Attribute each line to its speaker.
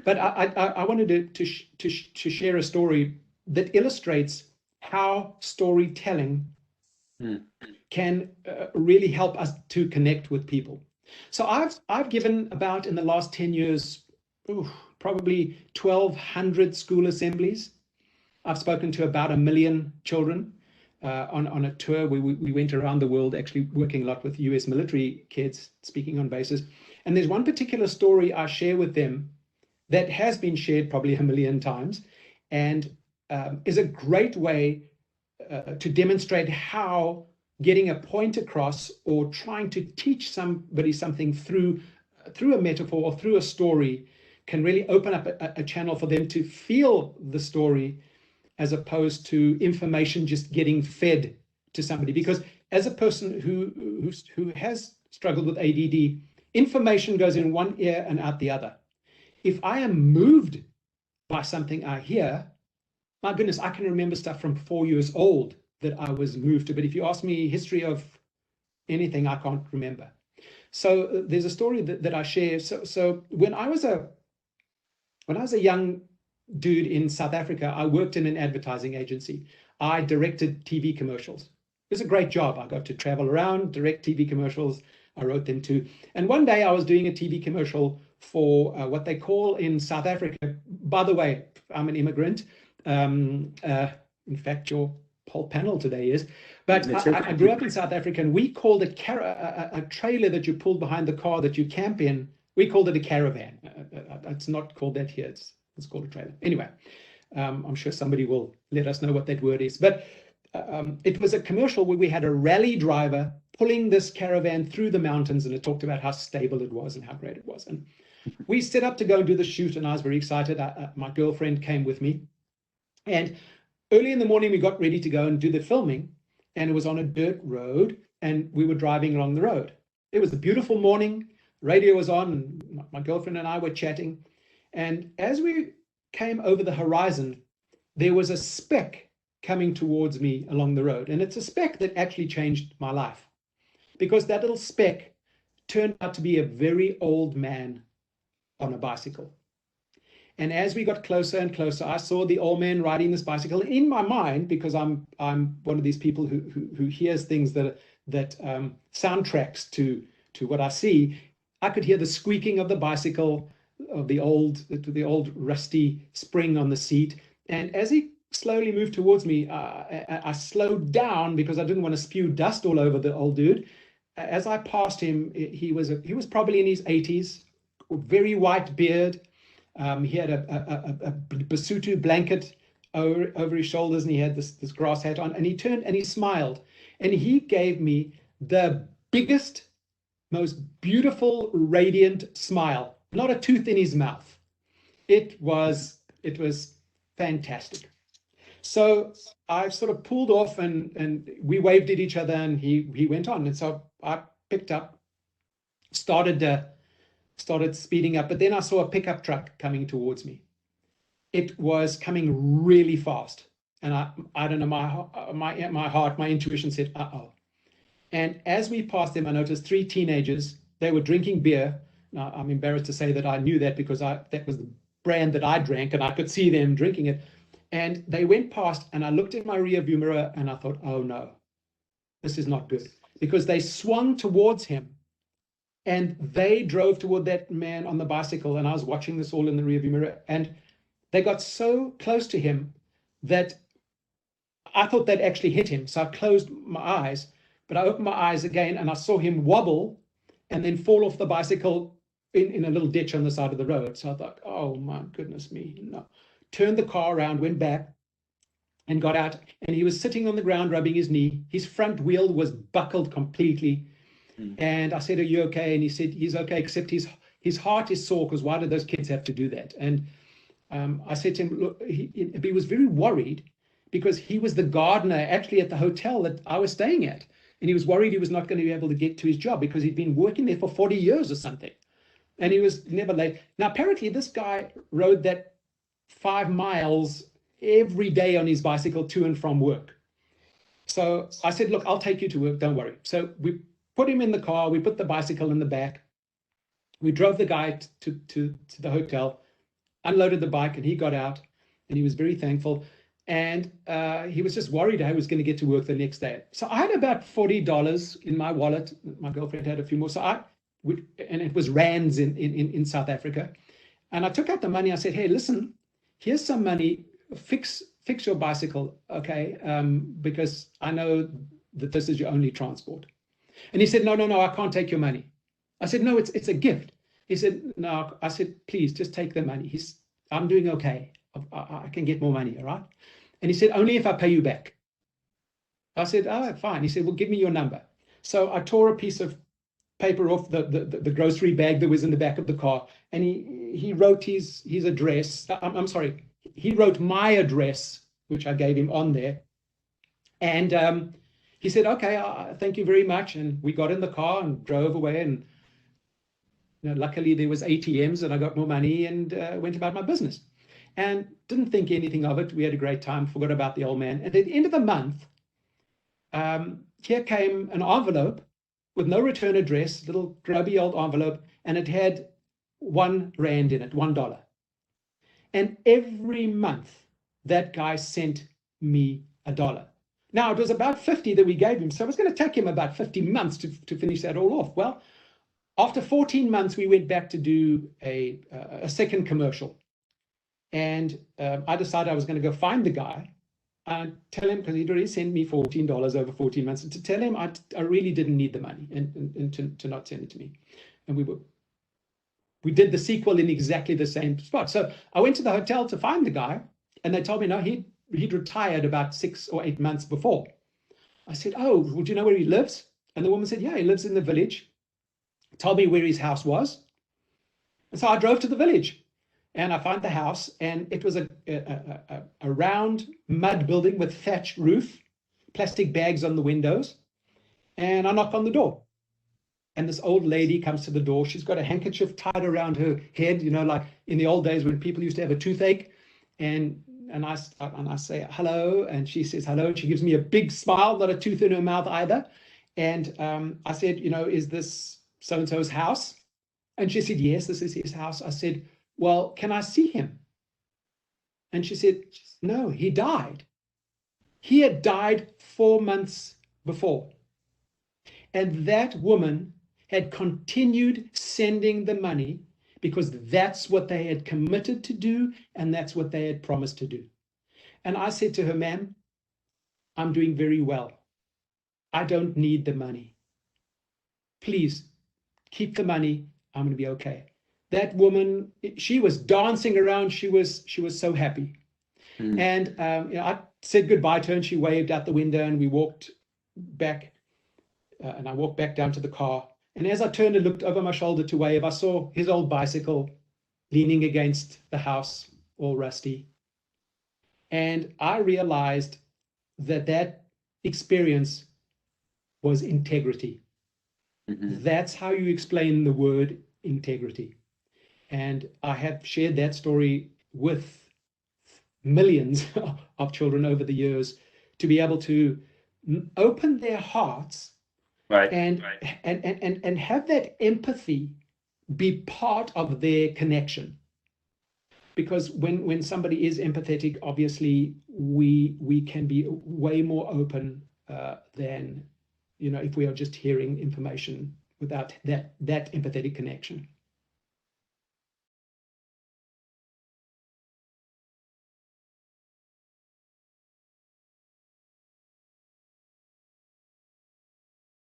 Speaker 1: But I wanted to share a story that illustrates how storytelling can really help us to connect with people. So I've given about, in the last 10 years, probably 1,200 school assemblies. I've spoken to about 1 million children on a tour. We went around the world, actually working a lot with US military kids, speaking on bases. And there's one particular story I share with them that has been shared probably 1 million times, and is a great way to demonstrate how getting a point across or trying to teach somebody something through a metaphor or through a story can really open up a channel for them to feel the story, as opposed to information just getting fed to somebody. Because as a person who has struggled with ADD, information goes in one ear and out the other. If I am moved by something I hear, my goodness, I can remember stuff from 4 years old that I was moved to. But if you ask me history of anything, I can't remember. So there's a story that I share. So when I was a young dude in South Africa, I worked in an advertising agency. I directed TV commercials. It was a great job. I got to travel around, direct TV commercials. I wrote them too. And one day I was doing a TV commercial for what they call in South Africa, by the way, I'm an immigrant. In fact, your whole panel today is. But I grew up in South Africa, and we called a trailer that you pulled behind the car that you camp in, we called it a caravan. It's not called that here. It's called a trailer. Anyway, I'm sure somebody will let us know what that word is. But it was a commercial where we had a rally driver pulling this caravan through the mountains, and it talked about how stable it was and how great it was. And we set up to go and do the shoot, and I was very excited. My girlfriend came with me. And early in the morning, we got ready to go and do the filming, and it was on a dirt road, and we were driving along the road. It was a beautiful morning. Radio was on, and my girlfriend and I were chatting. And as we came over the horizon, there was a speck coming towards me along the road. And it's a speck that actually changed my life, because that little speck turned out to be a very old man on a bicycle. And as we got closer and closer, I saw the old man riding this bicycle. In my mind, because I'm one of these people who hears things that soundtracks to what I see, I could hear the squeaking of the bicycle, of the old rusty spring on the seat. And as he slowly moved towards me, I slowed down because I didn't want to spew dust all over the old dude. As I passed him, he was probably in his 80s, very white beard. He had a Basotho blanket over his shoulders, and he had this grass hat on, and he turned and he smiled, and he gave me the biggest, most beautiful, radiant smile, not a tooth in his mouth. It was fantastic. So I sort of pulled off, and we waved at each other, and he went on. And so I picked up, started speeding up, but then I saw a pickup truck coming towards me. It was coming really fast, and I don't know, my intuition said, uh-oh. And as we passed them, I noticed 3 teenagers. They were drinking beer. Now, I'm embarrassed to say that I knew that, because that was the brand that I drank, and I could see them drinking it. And they went past, and I looked at my rear view mirror, and I thought, oh no, this is not good, because they swung towards him. And they drove toward that man on the bicycle, and I was watching this all in the rearview mirror. And they got so close to him that I thought they'd actually hit him. So I closed my eyes, but I opened my eyes again, and I saw him wobble and then fall off the bicycle in a little ditch on the side of the road. So I thought, oh my goodness me, no. Turned the car around, went back, and got out. And he was sitting on the ground, rubbing his knee. His front wheel was buckled completely. And I said, are you okay? And he said, he's okay, except his heart is sore, because why did those kids have to do that? And I said to him, look, he was very worried, because he was the gardener actually at the hotel that I was staying at. And he was worried he was not going to be able to get to his job, because he'd been working there for 40 years or something. And he was never late. Now, apparently this guy rode that 5 miles every day on his bicycle to and from work. So I said, look, I'll take you to work, don't worry. So we put him in the car, we put the bicycle in the back, we drove the guy to the hotel. unloaded the bike, and he got out, and he was very thankful. And he was just worried I was going to get to work the next day. So I had about $40 in my wallet. My girlfriend had a few more. So and it was rands in South Africa. And I took out the money. I said, hey, listen, here's some money. Fix your bicycle, okay? Because I know that this is your only transport. And he said, no, I can't take your money. I said, no, it's a gift. He said, no. I said, please, just take the money. I'm doing okay. I can get more money, all right? And he said, only if I pay you back. I said, oh, fine. He said, well, give me your number. So I tore a piece of paper off the grocery bag that was in the back of the car, and he wrote his address. I'm sorry, he wrote my address, which I gave him on there. And he said, okay, thank you very much. And we got in the car and drove away. And luckily there was ATMs, and I got more money and went about my business. And didn't think anything of it. We had a great time, forgot about the old man. And at the end of the month, here came an envelope with no return address, little grubby old envelope, and it had R1 in it, $1. And every month, that guy sent me $1. Now, it was about 50 that we gave him, so it was going to take him about 50 months to finish that all off. Well, after 14 months, we went back to do a second commercial. And I decided I was going to go find the guy and tell him, because he'd already sent me $14 over 14 months, and to tell him I really didn't need the money, and to not send it to me. And we did the sequel in exactly the same spot. So I went to the hotel to find the guy, and they told me, no, he'd retired about 6 or 8 months before. I said, oh, would you know where he lives? And the woman said, yeah, he lives in the village. Told me where his house was. And so I drove to the village. And I found the house, and it was a round mud building with thatched roof, plastic bags on the windows. And I knock on the door. And this old lady comes to the door. She's got a handkerchief tied around her head, like in the old days when people used to have a toothache. And I say, hello. And she says, hello. And she gives me a big smile, not a tooth in her mouth either. And I said, is this so-and-so's house? And she said, yes, this is his house. I said, well, can I see him? And she said, no, he died. He had died 4 months before. And that woman had continued sending the money because that's what they had committed to do, and that's what they had promised to do. And I said to her, ma'am, I'm doing very well. I don't need the money. Please keep the money. I'm going to be okay. That woman, she was dancing around. She was so happy. And I said goodbye to her, and she waved out the window, and we walked back. And I walked back down to the car. And as I turned and looked over my shoulder to wave, I saw his old bicycle leaning against the house, all rusty. And I realized that experience was integrity. Mm-hmm. That's how you explain the word integrity. And I have shared that story with millions of children over the years to be able to open their hearts, right, and have that empathy be part of their connection. Because when somebody is empathetic, obviously we can be way more open than if we are just hearing information without that empathetic connection.